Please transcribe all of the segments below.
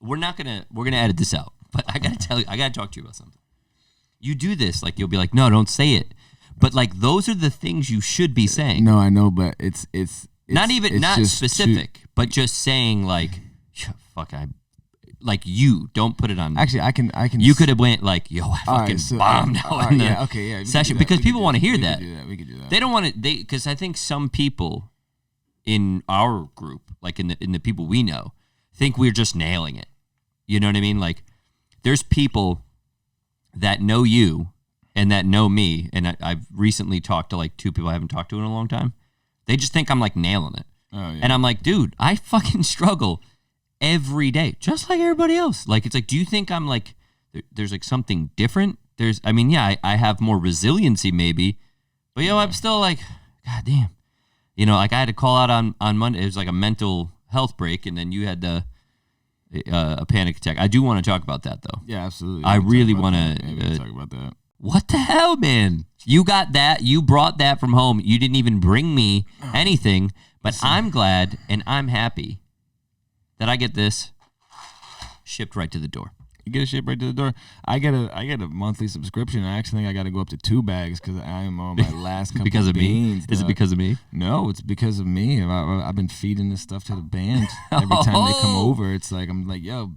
we're gonna edit this out, but I gotta tell you, I gotta talk to you about something. You do this, like you'll be like, no, don't say it. But like those are the things you should be saying. No, I know, but it's not specific, but just saying like, like you don't put it on. Actually, I can. You could have went like, yo, I fucking bombed out in the session because people want to hear that. We could do that. They don't want to. Because I think some people in our group, like in the people we know, think we're just nailing it. You know what I mean? Like, there's people that know you and that know me, and I've recently talked to like 2 people I haven't talked to in a long time. They just think I'm like nailing it. Oh, yeah. And I'm like, dude, I fucking struggle every day, just like everybody else. Like, it's like, do you think I'm like, there's like something different? I have more resiliency maybe, but I'm still like, God damn. You know, like I had to call out on Monday. It was like a mental health break, and then you had a panic attack. I do want to talk about that, though. Yeah, absolutely. I really want to talk about that. What the hell, man? You got that. You brought that from home. You didn't even bring me anything, but I'm glad and I'm happy that I get this shipped right to the door. You get it shipped right to the door. I get a monthly subscription. I actually think I got to go up to 2 bags because I am on my last couple because of beans. Me? Is it because of me? No, it's because of me. I've been feeding this stuff to the band every time they come over. It's like I'm like, yo,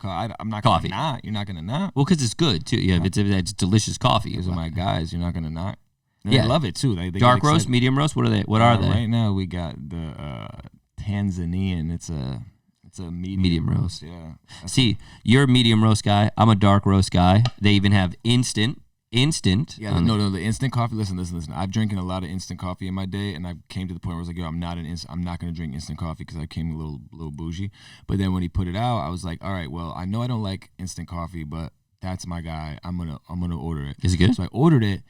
I'm not gonna not. You're not gonna not. Well, because it's good too. Yeah, it's delicious coffee. These are my guys. You're not gonna not. And yeah, I love it too. They dark roast, medium roast. What are they? What are they? Right now we got the Tanzanian. It's a medium roast. Yeah. See, you're a medium roast guy. I'm a dark roast guy. They even have instant. Yeah, no, the instant coffee. Listen. I've drinking a lot of instant coffee in my day, and I came to the point where I was like, yo, I'm not going to drink instant coffee because I came a little bougie. But then when he put it out, I was like, all right, well, I know I don't like instant coffee, but that's my guy. I'm gonna order it. Is it good? So I ordered it,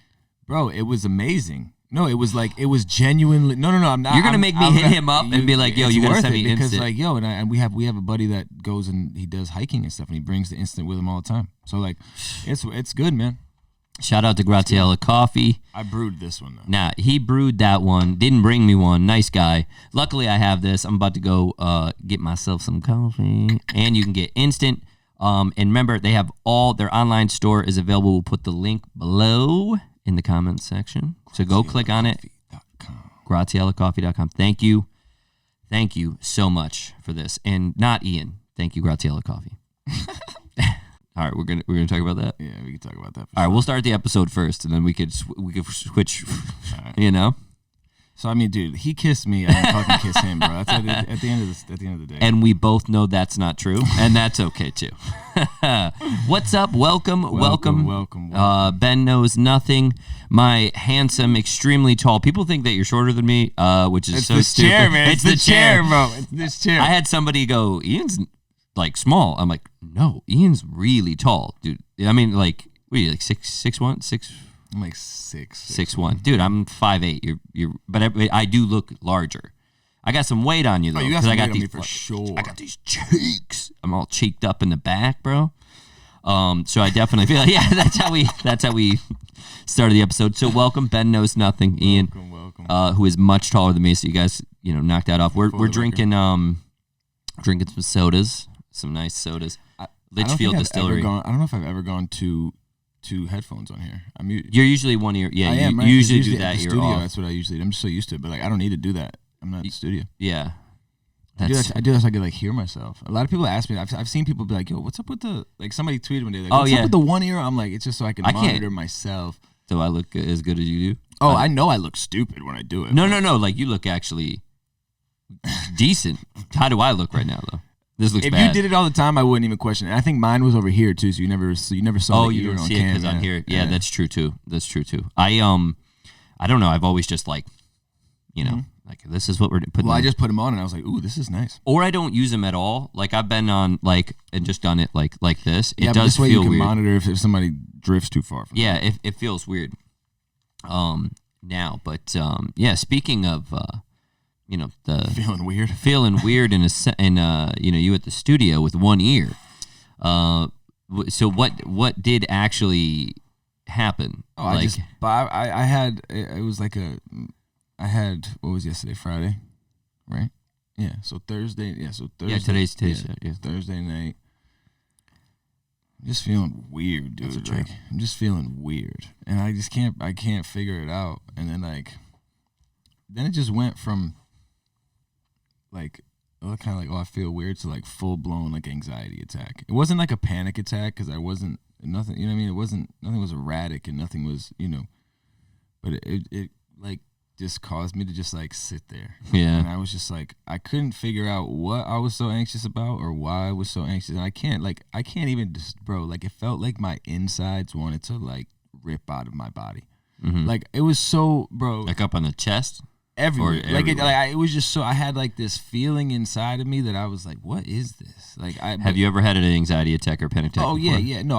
bro. It was amazing. No, it was genuinely. No, I'm not. You're gonna make me hit him up and be like, yo, you gotta send me because instant. Like, yo, and we have a buddy that goes and he does hiking and stuff, and he brings the instant with him all the time. So like, it's good, man. Shout out to Graziella Coffee. I brewed this one, though. Nah, he brewed that one. Didn't bring me one. Nice guy. Luckily, I have this. I'm about to go get myself some coffee. And you can get instant. And remember, they have their online store is available. We'll put the link below in the comments section. So go click on it. GraziellaCoffee.com. Thank you. Thank you so much for this. And not Ian. Thank you, Graziella Coffee. All right, we're gonna talk about that. Yeah, we can talk about that. All right, we'll start the episode first, and then we could switch. Right. You know. So I mean, dude, he kissed me. I didn't fucking kiss him, bro. That's at the end of the day. And we both know that's not true, and that's okay too. What's up? Welcome. Ben knows nothing. My handsome, extremely tall. People think that you're shorter than me, which is so stupid. Chair, man. It's the chair, bro. It's this chair. I had somebody go, Ian's like small. I'm like, no, Ian's really tall, dude. I mean, like, what are you, like 6'1"? I'm like 6'1". 6'1". Dude, I'm 5'8". But I do look larger. I got some weight on you though. Oh, you got some weight on these me for sure. I got these cheeks. I'm all cheeked up in the back, bro. So I definitely feel like, yeah, that's how we started the episode. So welcome, Ben knows nothing, Ian. Welcome. Who is much taller than me. So you guys, knocked that off. We're drinking some sodas. Some nice sodas. Litchfield Distillery. I don't know if I've ever gone to headphones on here. You're usually one ear. Yeah, I am, right? You usually do that. You're studio. off. That's what I usually do. I'm just so used to it. But like, I don't need to do that. I'm not in the studio. Yeah. I do that so I can like hear myself. A lot of people ask me. I've seen people be like, "Yo, what's up with the?" Like somebody tweeted one day, like, "What's up with the one ear?" I'm like, it's just so I can monitor myself. Do I look as good as you do? Oh, I know I look stupid when I do it. No. Like you look actually decent. How do I look right now, though? This looks bad. If you did it all the time, I wouldn't even question it. I think mine was over here too, so you never saw. Oh, you didn't see it because I'm here. Yeah, that's true too. I don't know. I've always just like, like this is what we're putting. Well, I just put them on and I was like, ooh, this is nice. Or I don't use them at all. Like I've been on and just done it like this. It does this way feel you can weird. Monitor if somebody drifts too far from. Yeah, it feels weird. Now, but Speaking of. Feeling weird in you at the studio with one ear. So what did actually happen? Oh, I had what was yesterday, Friday, right? Yeah, so Thursday. Yeah, so Thursday. Yeah, today's yeah. Thursday night. I'm just feeling weird, dude. That's a trip. Like, I'm just feeling weird, and I can't figure it out. And then then it just went from like kind of like, oh, I feel weird, to like full blown like anxiety attack. It wasn't like a panic attack because I wasn't nothing. You know what I mean? It wasn't nothing was erratic and nothing was but it like just caused me to just like sit there. Yeah. And I was just like, I couldn't figure out what I was so anxious about or why I was so anxious. And I can't even just, bro, like it felt like my insides wanted to like rip out of my body. Mm-hmm. Like it was so, bro. Like up on the chest? Everywhere. It was just so, I had like this feeling inside of me that I was like, what is this? Like, have you ever had an anxiety attack or panic attack? Oh, before? yeah. No,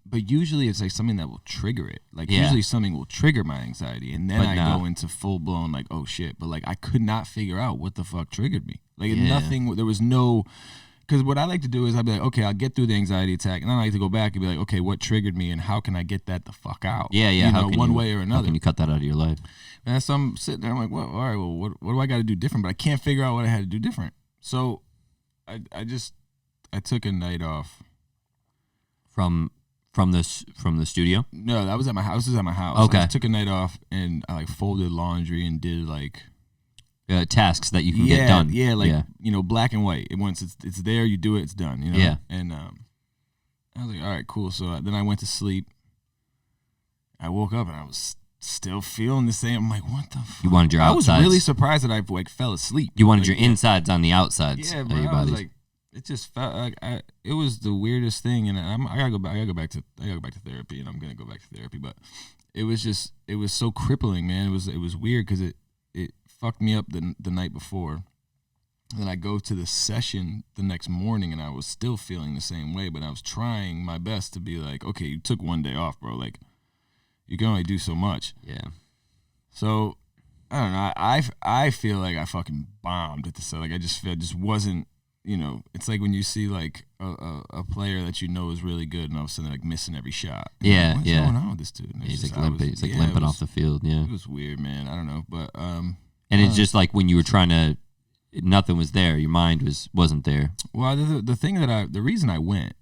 but usually it's like something that will trigger it. Like, usually something will trigger my anxiety. And then I go into full blown, like, oh shit. But like, I could not figure out what the fuck triggered me. Like, nothing, there was no, because what I like to do is I'd be like, okay, I'll get through the anxiety attack. And then I like to go back and be like, okay, what triggered me and how can I get that the fuck out? Yeah. One way or another. How can you cut that out of your life? And so I'm sitting there, I'm like, well, all right, well, what do I got to do different? But I can't figure out what I had to do different. So I took a night off. From the studio? No, that was at my house. This is at my house. Okay. I took a night off and I like folded laundry and did like tasks that you can get done. Yeah, like black and white. Once it's there, you do it, it's done. Yeah. And I was like, all right, cool. So then I went to sleep. I woke up and I was still feeling the same. I'm like, what the fuck? You wanted your outsides. I was really surprised that I like fell asleep. You wanted your insides on the outsides. Yeah, bro. I was like, it just felt like it was the weirdest thing, and I gotta go back to therapy, and I'm gonna go back to therapy. But it was so crippling, man. It was weird because it fucked me up the night before. And then I go to the session the next morning, and I was still feeling the same way. But I was trying my best to be like, okay, you took one day off, bro. Like, you can only do so much. Yeah. So I don't know. I feel like I fucking bombed at the set. Like I just wasn't. It's like when you see like a player that is really good, and all of a sudden they're like missing every shot. Yeah, what's going on with this dude? He's like limping. He's like limping off the field. Yeah. It was weird, man. I don't know, but And it's just like when you were trying to, nothing was there. Your mind wasn't there. Well, the reason I went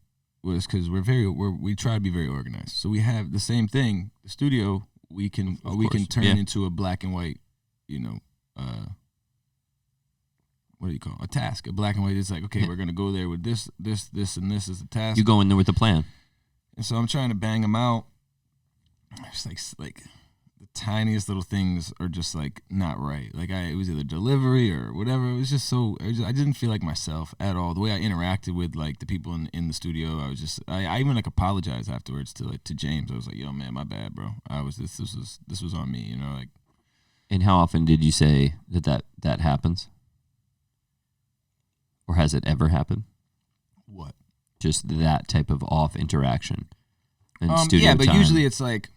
was because we try to be very organized. So we have the same thing. The studio we can turn into a black and white, what do you call it? A task, a black and white. It's like, okay, we're gonna go there with this, and this is the task. You go in there with a plan. And so I'm trying to bang them out. It's like the tiniest little things are just like not right. Like it was either delivery or whatever. It was just so I didn't feel like myself at all. The way I interacted with like the people in the studio, I even like apologized afterwards to James. I was like, yo man, my bad, bro. This was on me, like. And how often did you say that happens? Or has it ever happened? What? Just that type of off interaction in studio yeah, but time. usually it's like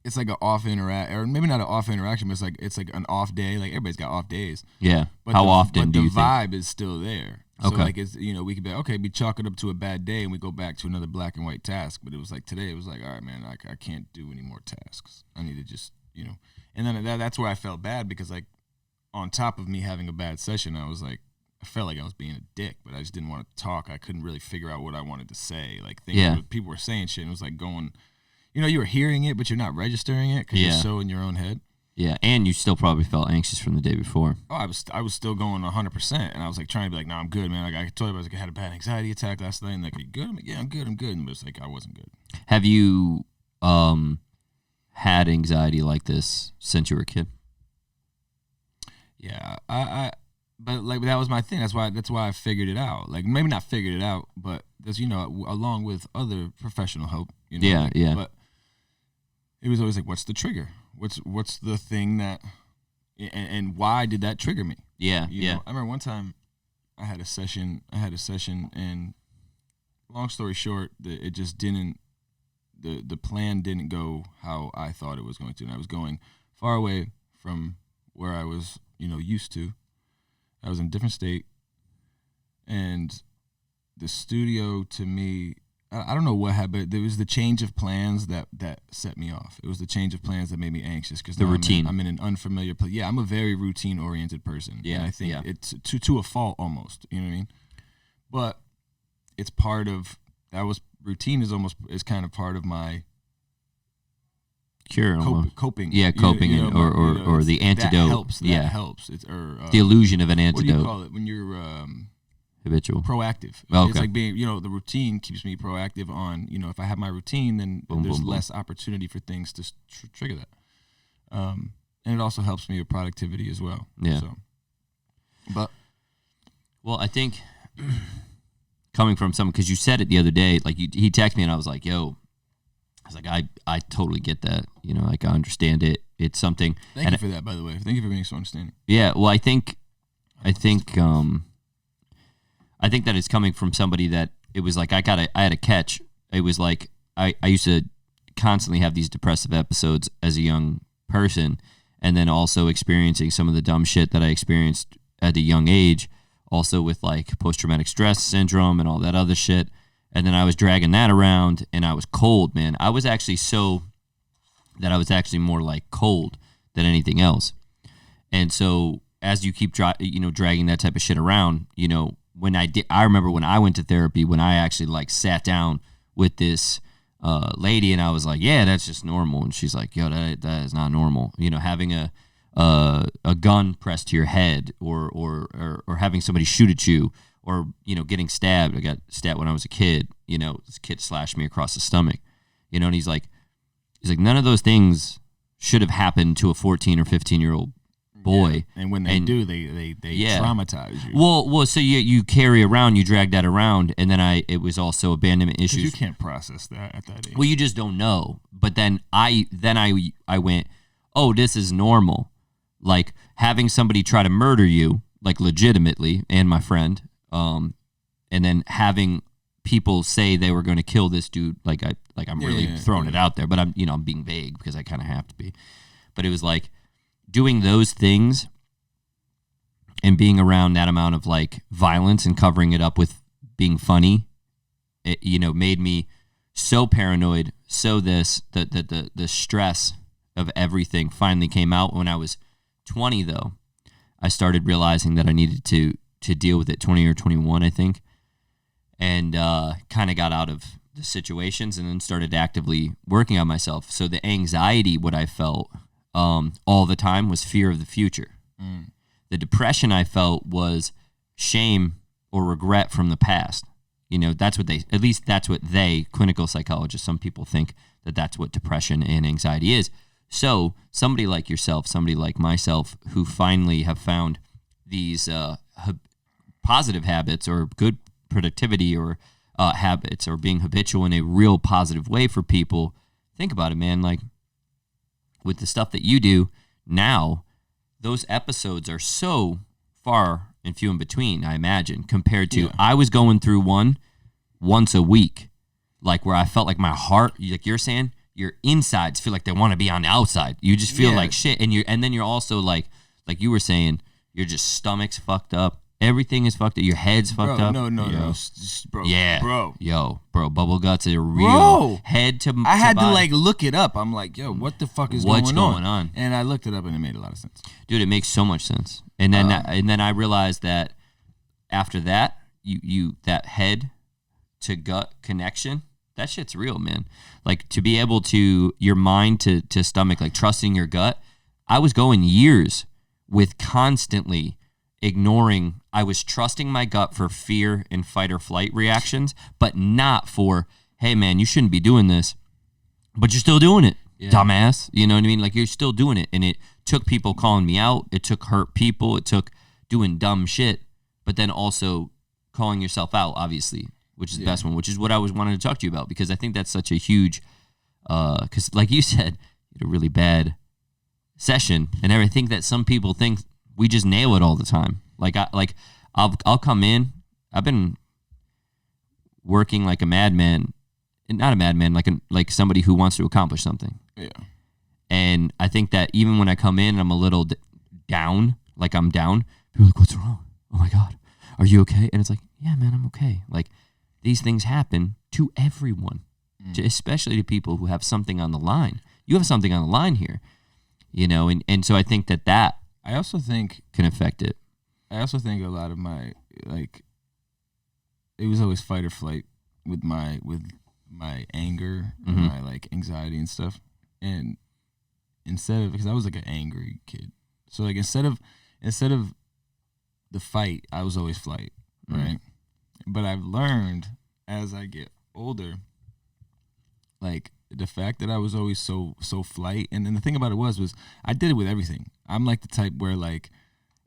an off or maybe not an off interaction, but it's like an off day. Like everybody's got off days. Yeah. How often do you think? The vibe is still there. So okay. like it's we could be like, okay, we chalk it up to a bad day and we go back to another black and white task. But it was like today, it was like, all right, man, I can't do any more tasks. I need to just And then that's where I felt bad because like on top of me having a bad session, I was like. I felt like I was being a dick, but I just didn't want to talk. I couldn't really figure out what I wanted to say. Like people were saying shit, and it was like going, you were hearing it, but you're not registering it because you're so in your own head. Yeah, and you still probably felt anxious from the day before. Oh, I was still going 100%, and I was like trying to be like, nah, I'm good, man. Like I told you, I had a bad anxiety attack last night, and like, are you good? I'm like, yeah, I'm good, but it's like I wasn't good. Have you had anxiety like this since you were a kid? Yeah, But like that was my thing. That's why I figured it out. Like maybe not figured it out, but there's along with other professional help. Yeah. But it was always like, what's the trigger? What's the thing that, and why did that trigger me? Yeah. I remember one time I had a session, and long story short, it just didn't. The plan didn't go how I thought it was going to, and I was going far away from where I was, used to. I was in a different state, and the studio to me I don't know what happened. There was the change of plans that set me off. It was the change of plans that made me anxious because The routine. I'm in an unfamiliar place. Yeah, I'm a very routine oriented person. Yeah, and I think yeah. it's to a fault almost. You know what I mean? But it's part of routine is kind of part of my Cure almost. coping. Yeah, coping or the antidote. That helps. It's the illusion of an what do you antidote. call it when you're Habitual. proactive? Okay. It's like being, the routine keeps me proactive on, if I have my routine, then there's less opportunity for things to trigger that. And it also helps me with productivity as well. Yeah. So, but well, I think coming from someone, because you said it the other day, like he texted me and I was like, yo, I was like, I totally get that. Like I understand it. It's something. Thank you for that, by the way. Thank you for being so understanding. Yeah. Well, I think that it's coming from somebody that it was like I had a catch. It was like I used to constantly have these depressive episodes as a young person, and then also experiencing some of the dumb shit that I experienced at a young age, also with like post-traumatic stress syndrome and all that other shit. And then I was dragging that around, and I was cold, man. I was actually more like cold than anything else. And so as you keep dragging that type of shit around, I remember when I went to therapy, when I actually like sat down with this lady and I was like, yeah, that's just normal. And she's like, yo, that is not normal. Having a gun pressed to your head or having somebody shoot at you or, getting stabbed. I got stabbed when I was a kid, this kid slashed me across the stomach, and he's like, none of those things should have happened to a 14 or 15-year-old boy. Yeah. And when they do, they traumatize you. Well, so you carry around, you drag that around, and then it was also abandonment issues. You can't process that at that age. Well, you just don't know. But then I went, oh, this is normal. Like having somebody try to murder you, like legitimately, and my friend, and then having people say they were going to kill this dude. I'm really throwing it out there, but I'm being vague because I kind of have to be. But it was like, doing those things and being around that amount of like violence and covering it up with being funny, it, made me so paranoid. So the stress of everything finally came out when I was 20 though. I started realizing that I needed to deal with it 20 or 21, I think. And kind of got out of the situations and then started actively working on myself. So the anxiety, what I felt all the time was fear of the future. The depression I felt was shame or regret from the past. That's what clinical psychologists, some people think that's what depression and anxiety is. So somebody like yourself, somebody like myself, who finally have found these positive habits or good productivity or habits or being habitual in a real positive way for people, think about it, man. Like, with the stuff that you do now, those episodes are so far and few in between, I imagine, compared to I was going through one once a week, like where I felt like my heart, like you're saying, your insides feel like they want to be on the outside. You just feel like shit. And then you're also like you were saying, your just stomach's fucked up. Everything is fucked up. Your head's fucked up. No, bro. Yeah, bro. Bubble guts are real. Bro, head to. I had body. to like look it up. I'm like, yo, what the fuck is going on? And I looked it up, and it made a lot of sense. Dude, it makes so much sense. And then I realized that after that, you that head to gut connection, that shit's real, man. Like to be able to your mind to stomach, like trusting your gut. I was going years with constantly ignoring. I was trusting my gut for fear and fight or flight reactions, but not for, hey man, you shouldn't be doing this, but you're still doing it, dumbass. You know what I mean? Like you're still doing it. And it took people calling me out. It took hurt people. It took doing dumb shit, but then also calling yourself out, obviously, which is the best one, which is what I was wanting to talk to you about, because I think that's such a huge, because like you said, you had a really bad session, and I think that some people think we just nail it all the time. I'll come in. I've been working like a madman, not a madman, like somebody who wants to accomplish something. Yeah. And I think that even when I come in, and I'm a little down, like I'm down. People are like, "What's wrong? Oh my God, are you okay?" And it's like, "Yeah, man, I'm okay." Like, these things happen to everyone, especially to people who have something on the line. You have something on the line here, and so I think that I also think can affect it. I also think a lot of my it was always fight or flight with my anger and my anxiety and stuff. And instead of, because I was an angry kid, so instead of the fight, I was always flight, right? But I've learned as I get older, the fact that I was always so flight, and then the thing about it was I did it with everything. I'm the type where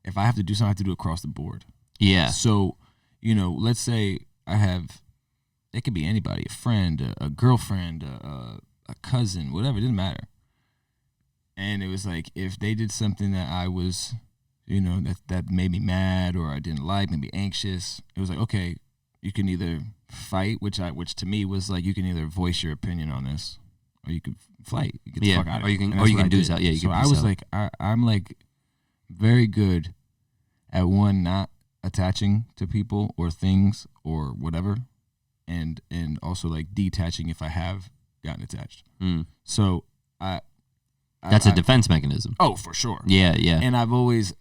if I have to do something, I have to do it across the board. Yeah. So, let's say it could be anybody, a friend, a girlfriend, a cousin, whatever, it didn't matter. And it was if they did something that I was, that made me mad or I didn't like, made me anxious, it was okay, you can either fight, which to me was you can either voice your opinion on this, or you could fight. You get the fuck out of it. And or you can do so. so. Yeah, you so can. I was I'm very good at not attaching to people or things or whatever, and also detaching if I have gotten attached. So that's a defense mechanism. Oh, for sure. Yeah, yeah. And I've always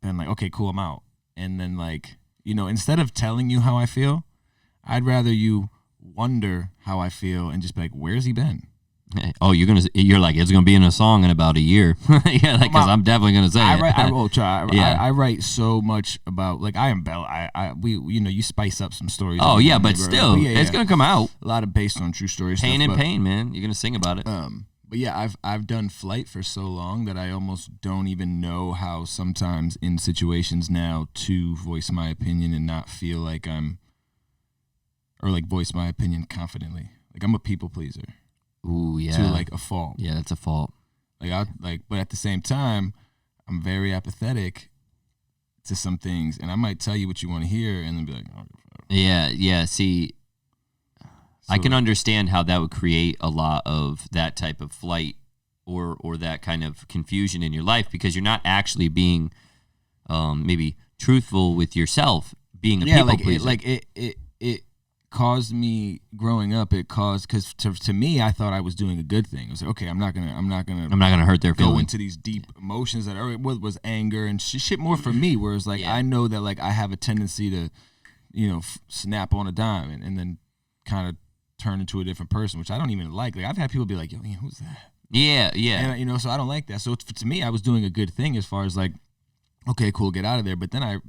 been okay, cool, I'm out. And then instead of telling you how I feel, I'd rather you wonder how I feel and just be where's he been? Oh, you're it's gonna be in a song in about a year. Yeah, because I'm definitely gonna say I write so much about I embellish. You spice up some stories. Oh yeah, but still, it's gonna come out. A lot of based on true stories. Pain, man. You're gonna sing about it. But yeah, I've done flight for so long that I almost don't even know how sometimes in situations now to voice my opinion and not feel voice my opinion confidently. I'm a people pleaser. Ooh, yeah. To a fault. Yeah, that's a fault. But at the same time, I'm very apathetic to some things, and I might tell you what you want to hear, and then be oh, yeah. See, I can understand how that would create a lot of that type of flight or that kind of confusion in your life, because you're not actually being maybe truthful with yourself, being a people pleaser. It caused me growing up. Because to me, I thought I was doing a good thing. I was okay, I'm not gonna hurt their feelings. Go into these deep emotions that was anger and shit more for me. Whereas I know that I have a tendency to, snap on a dime and then kind of turn into a different person, which I don't even like. I've had people be like, yo, who's that? Yeah. And so I don't like that. So to me, I was doing a good thing as far as okay, cool, get out of there. But then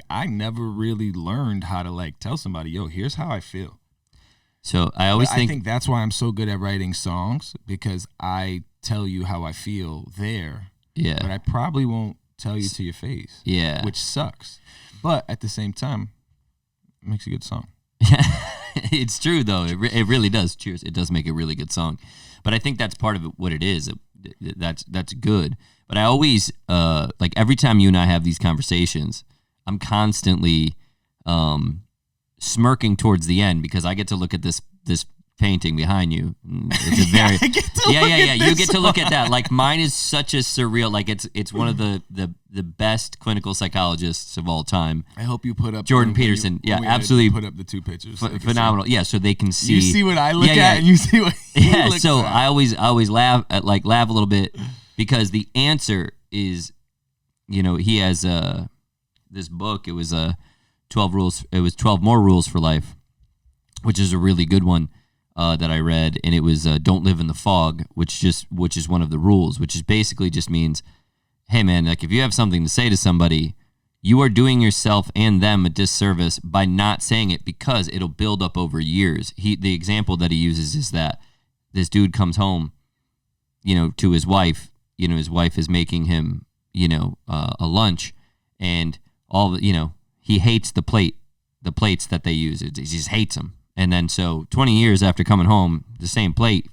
I never really learned how to tell somebody, yo, here's how I feel. So I think that's why I'm so good at writing songs, because I tell you how I feel there. Yeah. But I probably won't tell you to your face. Yeah. Which sucks. But at the same time, it makes a good song. It's true though. It really does. Cheers. It does make a really good song. But I think that's part of it, what it is. That's good. But I always every time you and I have these conversations, I'm constantly smirking towards the end, because I get to look at this painting behind you. It's a very You get to look at that. Mine is such a surreal. It's one of the best clinical psychologists of all time. I hope you put up Jordan Peterson. Absolutely. Put up the two pictures. Phenomenal. Yeah, so they can see. You see what I look at, and you see what. He looks so at. I always laugh a little bit, because the answer is, he has this book. It was 12 rules. It was 12 more rules for life, which is a really good one. That I read, and it was don't live in the fog, which is one of the rules, which is basically just means, hey man, if you have something to say to somebody, you are doing yourself and them a disservice by not saying it, because it'll build up over years. The example that he uses is that this dude comes home, to his wife. His wife is making him, a lunch, and he hates the plates that they use. He just hates them. And then so 20 years after coming home, the same plate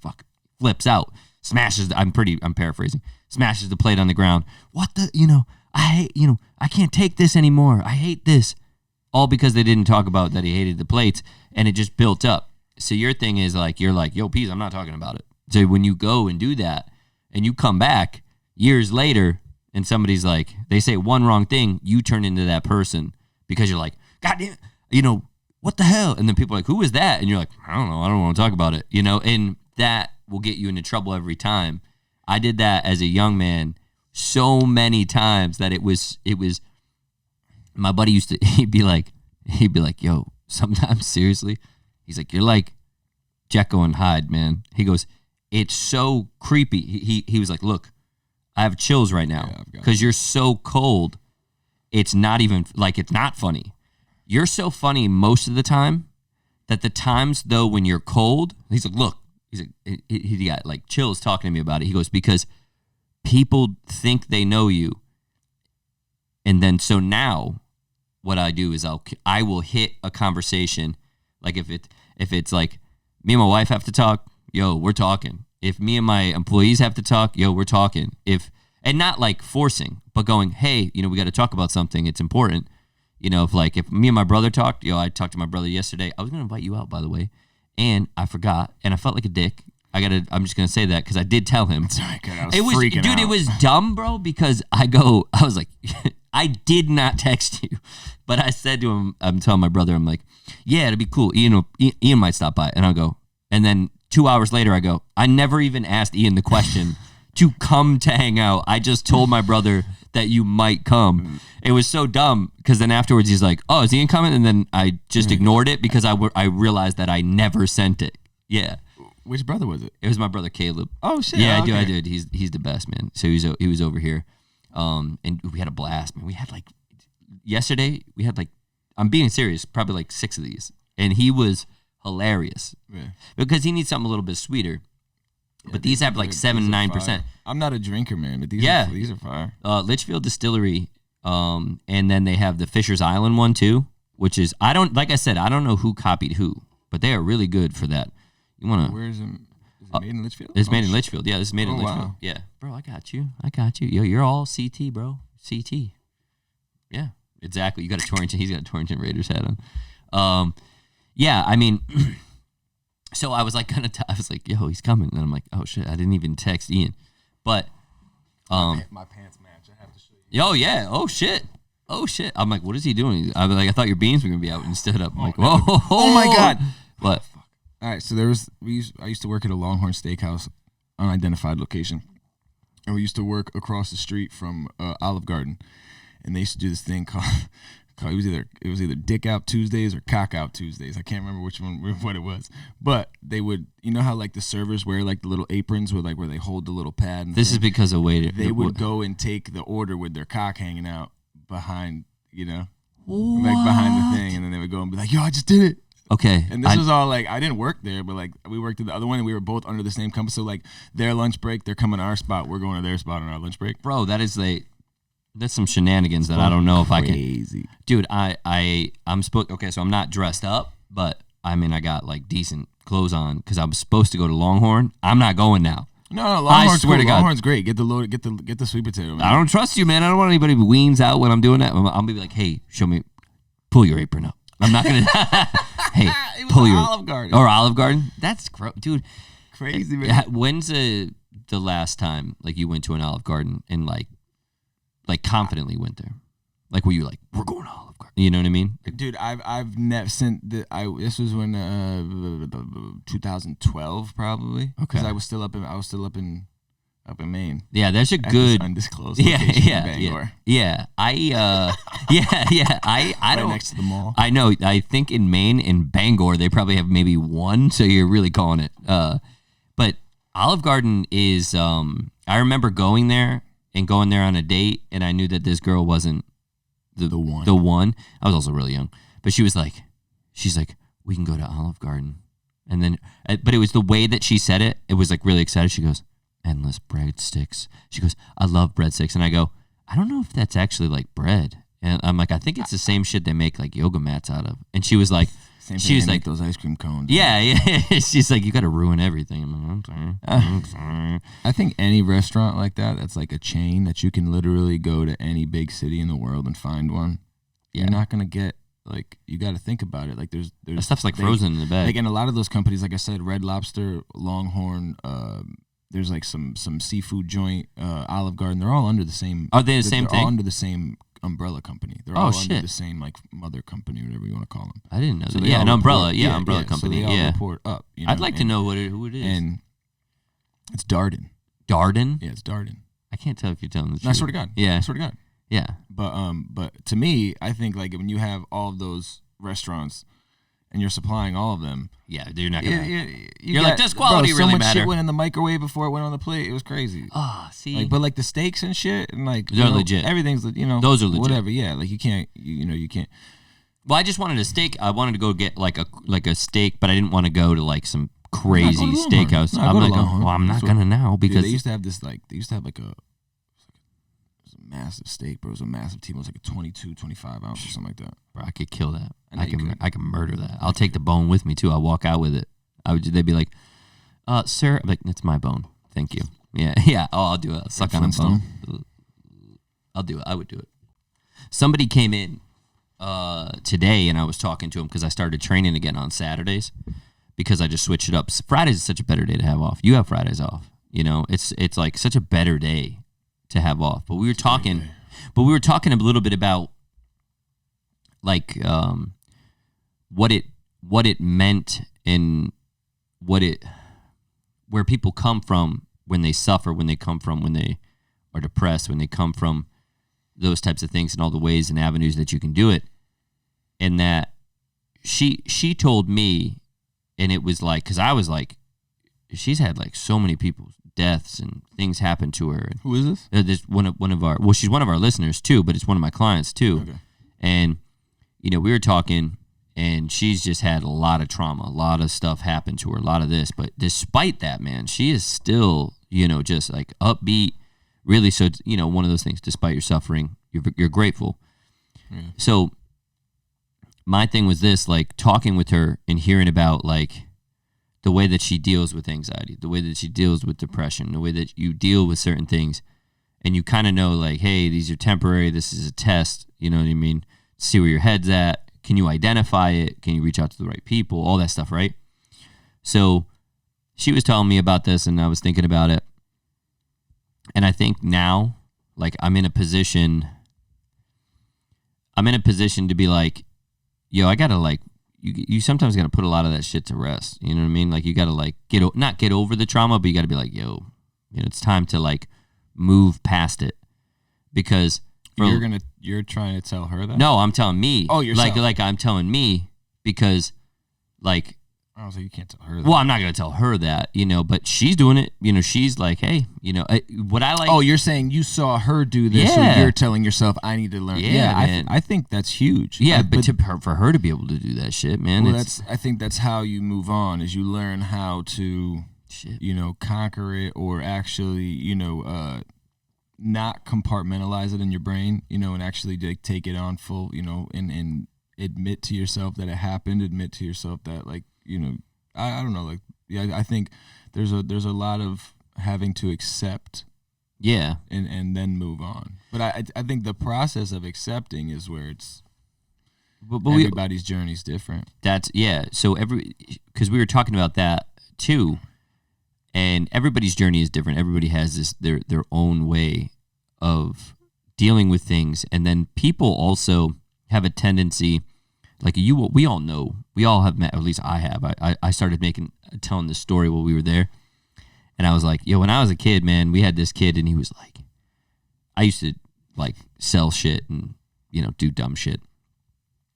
flips out, smashes. I'm paraphrasing. Smashes the plate on the ground. What the, I hate, I can't take this anymore. I hate this. All because they didn't talk about that he hated the plates, and it just built up. So your thing is you're yo, Pease, I'm not talking about it. So when you go and do that, and you come back years later, and somebody's they say one wrong thing, you turn into that person, because you're God damn, what the hell? And then people are like, who is that? And you're like, I don't know. I don't want to talk about it, and that will get you into trouble every time. I did that as a young man so many times that it was my buddy he'd be like, yo, sometimes seriously, he's like, you're like Jekyll and Hyde, man. He goes, it's so creepy. He was like, look, I have chills right now because you're so cold. It's not even like, it's not funny. You're so funny most of the time that the times though when you're cold, he's like, look, he got like chills talking to me about it. He goes, because people think they know you. And then so now what I do is I will hit a conversation. Like if it's like me and my wife have to talk, yo, we're talking. If me and my employees have to talk, yo, we're talking. And not like forcing, but going, hey, we got to talk about something. It's important. If me and my brother talked, I talked to my brother yesterday. I was going to invite you out, by the way. And I forgot. And I felt like a dick. I'm just going to say that because I did tell him. Sorry, I was freaking out. Dude, it was dumb, bro, because I was like, I did not text you. But I said to him, I'm telling my brother, I'm like, yeah, it'd be cool. Ian might stop by. And I'll go. And then 2 hours later, I go, I never even asked Ian the question to come to hang out. I just told my brother that you might come. It was so dumb because then afterwards he's like, oh, is Ian coming? And then I just ignored it because I realized that I never sent it. Yeah. Which brother was it? It was my brother Caleb. Oh shit! Yeah, okay. I did. He's the best, man. So he was over here, and we had a blast, man. We had like yesterday. We had like, I'm being serious, probably like 6 of these, and he was hilarious because he needs something a little bit sweeter. But these have like 7-9%. I'm not a drinker, man, but these are fire. Litchfield Distillery, and then they have the Fisher's Island one too, which is I don't know who copied who, but they are really good for that. You wanna? Where is it? Is it made in Litchfield? It's made in Litchfield. Yeah, this is made in Litchfield. Wow. Yeah, bro, I got you. Yo, you're all CT, bro. CT. Yeah, exactly. You got a Torrington. He's got a Torrington Raiders hat on. Yeah, I mean. So I was like I was like, yo, he's coming, and I'm like, oh shit, I didn't even text Ian, but my pants match. I have to show you. Oh yeah, oh shit. I'm like, what is he doing? I was like, I thought your beans were gonna be out, and stood up. I'm like, whoa, oh my god, what? All right, so I used to work at a Longhorn Steakhouse, unidentified location, and we used to work across the street from Olive Garden, and they used to do this thing called it was either Dick Out Tuesdays or Cock Out Tuesdays. I can't remember what it was, but they would, how like the servers wear like the little aprons with like where they hold the little pad. And this is because of waiter. They would go and take the order with their cock hanging out behind, like What? behind the thing, and then they would go and be like, "Yo, I just did it." Okay. And this was all like, I didn't work there, but like we worked at the other one, and we were both under the same company. So like their lunch break, they're coming to our spot, we're going to their spot on our lunch break. Bro, that's some shenanigans that I don't know if I can. Crazy. Dude, I'm supposed. Okay, so I'm not dressed up, but I mean I got like decent clothes on because I'm supposed to go to Longhorn. I'm not going now. No, Longhorn's I swear cool. to God. Longhorn's great. Get the sweet potato. Man. I don't trust you, man. I don't want anybody weans out when I'm doing that. I'll be like, hey, pull your apron up. I'm not gonna. Hey, pull your Olive Garden or Olive Garden. That's dude. Crazy, man. When's the last time like you went to an Olive Garden and like confidently went there? Like were you like, we're going to Olive Garden? You know what I mean? Dude, I've never this was when 2012 probably. Okay. Because I was still up in Maine. Yeah, that's a At good this undisclosed location in Bangor. Yeah. I Right don't next to the mall. I know. I think in Maine, in Bangor, they probably have maybe one, so you're really calling it. But Olive Garden is I remember going there on a date, and I knew that this girl wasn't the one. I was also really young, but she's like, we can go to Olive Garden, and then, but it was the way that she said it. It was like really excited. She goes, endless breadsticks. She goes, I love breadsticks, and I go, I don't know if that's actually like bread, and I'm like, I think it's the same shit they make like yoga mats out of. And she was like, Same thing, she was like those ice cream cones. Yeah. She's like, you got to ruin everything. I'm like, I'm sorry. I think any restaurant like that's like a chain that you can literally go to any big city in the world and find one. Yeah. You're not gonna get like, you got to think about it. Like there's that stuff's like frozen in the bag. Like, and a lot of those companies, like I said, Red Lobster, Longhorn, there's like some seafood joint, Olive Garden. They're all under the same. Are they the same they're thing? all under the same umbrella company. They're all under shit. the same like mother company, whatever you want to call them. I didn't know So that. they Yeah, all an umbrella. report- Yeah, umbrella company. So they all yeah. report up. You I'd know, like to know who it is. And it's Darden. Darden? Yeah, it's Darden. I can't tell if you're telling the truth. No, I swear to God. Yeah. I swear to God. Yeah. But to me, I think like when you have all of those restaurants and you're supplying all of them, Yeah, you're not gonna. you're like, does quality so really much matter? Shit went in the microwave before it went on the plate. It was crazy. Oh, see. Like, but like the steaks and shit, and like They're legit. Everything's Those are legit. Whatever. Yeah, like you can't. You can't. Well, I just wanted a steak. I wanted to go get like a steak, but I didn't want to go to like some crazy steakhouse. No, I'm go to like, Longhorn. well, I'm not That's gonna now because Dude, they used to have this like like a massive steak, bro. It was a massive team. It was like a 22, 25 ounce or something like that. bro, I could kill that. I know you could. I can murder that. I'll take the bone with me too. I'll walk out with it. They'd be like, sir, I'm like, it's my bone. Thank you. Yeah, yeah. Oh, I'll do it. I'll suck on a bone. I'll do it. I would do it. Somebody came in today, and I was talking to him because I started training again on Saturdays because I just switched it up. Fridays is such a better day to have off. You have Fridays off. You know, it's like such a better day to have off. But we were talking a little bit about like what it meant and where people come from when they suffer, when they come from when they are depressed, when they come from those types of things and all the ways and avenues that you can do it. And that she told me, and it was like, because I was like, she's had like so many people's deaths and things happen to her. Who is this? This one of our, well, she's one of our listeners too, but it's one of my clients too. Okay. And we were talking, and she's just had a lot of trauma, a lot of stuff happen to her, a lot of this. But despite that, man, she is still, just like upbeat, really. So, one of those things, despite your suffering, you're grateful. Yeah. So my thing was this, like talking with her and hearing about like the way that she deals with anxiety, the way that she deals with depression, the way that you deal with certain things. And you kind of know like, hey, these are temporary. This is a test. You know what I mean? See where your head's at. Can you identify it? Can you reach out to the right people? All that stuff, right? So she was telling me about this, and I was thinking about it. And I think now, like, I'm in a position to be like, yo, I gotta like, you sometimes gotta put a lot of that shit to rest. You know what I mean? Like, you gotta like not get over the trauma, but you gotta be like, yo, it's time to like move past it, because You're trying to tell her that? No, I'm telling me. Oh, yourself. Like I'm telling me because, like. I was like, you can't tell her that. Well, I'm not gonna tell her that, but she's doing it. She's like, hey, what I like. Oh, you're saying you saw her do this, Yeah. so you're telling yourself, I need to learn. Yeah, man. I think that's huge. Yeah, but for her to be able to do that shit, man. Well, I think that's how you move on. Is you learn how to, shit. Conquer it, or actually, not compartmentalize it in your brain, and actually take it on full, and admit to yourself that it happened, admit to yourself that, like, I don't know, like, yeah, I think there's a lot of having to accept, Yeah, and then move on. But I think the process of accepting is where it's, but everybody's journey's different. That's, yeah. So because we were talking about that too, and everybody's journey is different. Everybody has their own way of dealing with things, and then people also have a tendency, like we all know, we all have met, or at least I have. I started telling this story while we were there, and I was like, yo, when I was a kid, man, we had this kid, and he was like, I used to like sell shit and do dumb shit,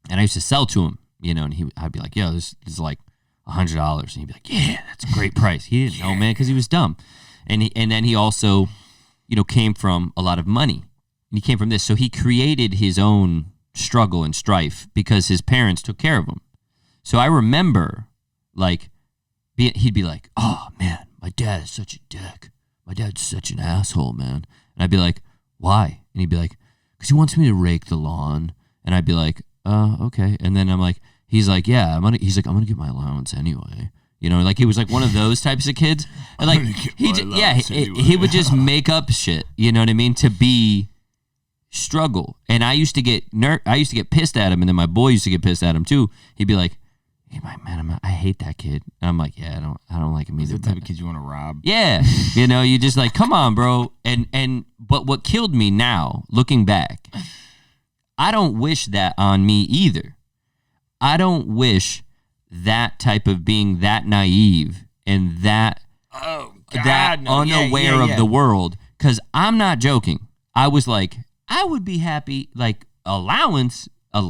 and I used to sell to him, and I'd be like, yo, this is like $100, and he'd be like, yeah, that's a great price. He didn't know, man, because he was dumb, and then he also, came from a lot of money, and he came from this, so he created his own struggle and strife because his parents took care of him. So I remember, like, he'd be like, oh man, my dad is such a dick. My dad's such an asshole, man. And I'd be like, why? And he'd be like, because he wants me to rake the lawn. And I'd be like, okay. And then he's like, yeah, I'm gonna get my allowance anyway. Like he was like one of those types of kids. And like he would just make up shit. You know what I mean? To be struggle. And I used to get pissed at him, and then my boy used to get pissed at him too. He'd be like, hey, man, I hate that kid. And I'm like, yeah, I don't like him either. Is the type of kid you want to rob? Yeah. You just like, come on, bro. But what killed me now, looking back, I don't wish that on me either. I don't wish that type of being that naive and that unaware of the world, because I'm not joking. I was like, I would be happy, like, allowance, bro.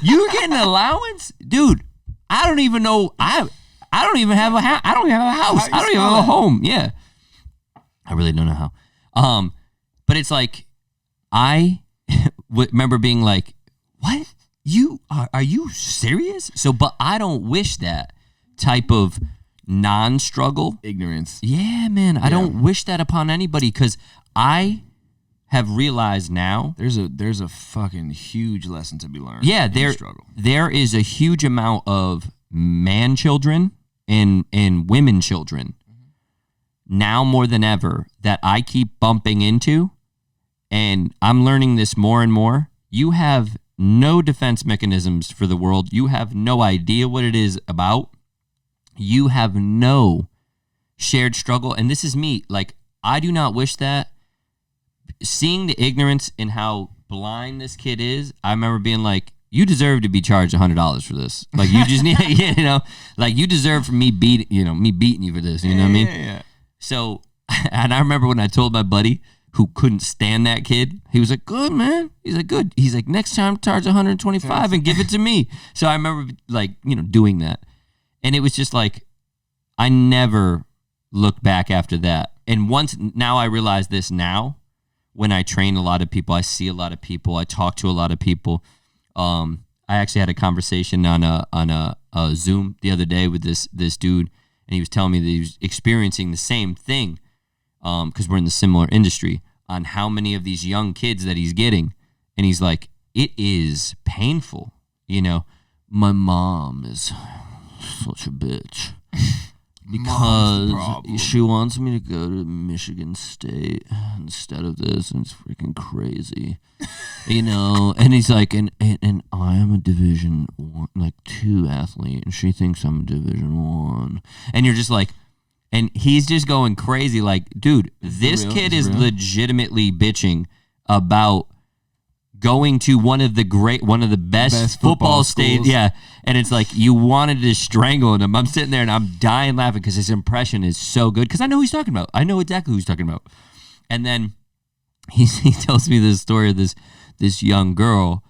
You're getting allowance, dude. I don't even know. I don't even have a house. I don't even have a house. I don't even have a home. Yeah, I really don't know how. But it's like I remember being like, what? You are you serious? So, but I don't wish that type of non-struggle ignorance. Yeah, man. I don't wish that upon anybody, because I have realized now there's a fucking huge lesson to be learned. Yeah, there is a huge amount of man children and women children now more than ever that I keep bumping into, and I'm learning this more and more. You have no defense mechanisms for the world. You have no idea what it is about. You have no shared struggle. And this is me. Like, I do not wish that. Seeing the ignorance in how blind this kid is, I remember being like, you deserve to be charged $100 for this. Like, you just need, like, you deserve for me beating you for this. You know what I mean? Yeah. So, and I remember when I told my buddy who couldn't stand that kid, he was like, good, man. He's like, good. He's like, next time charge 125 and give it to me. So I remember, like, doing that. And it was just like, I never looked back after that. And now I realize this now, when I train a lot of people, I see a lot of people, I talk to a lot of people. I actually had a conversation on a Zoom the other day with this dude, and he was telling me that he was experiencing the same thing, because we're in the similar industry, on how many of these young kids that he's getting. And he's like, it is painful. My mom is such a bitch because she wants me to go to Michigan State instead of this, and it's freaking crazy. And he's like, and I am a Division 1, like 2 athlete, and she thinks I'm a Division 1. And you're just like, and he's just going crazy. Like, dude, this kid is legitimately bitching about going to one of the best football states. Yeah. And it's like, you wanted to strangle him. I'm sitting there and I'm dying laughing because his impression is so good. Because I know who he's talking about. I know exactly who he's talking about. And then he tells me this story of this young girl,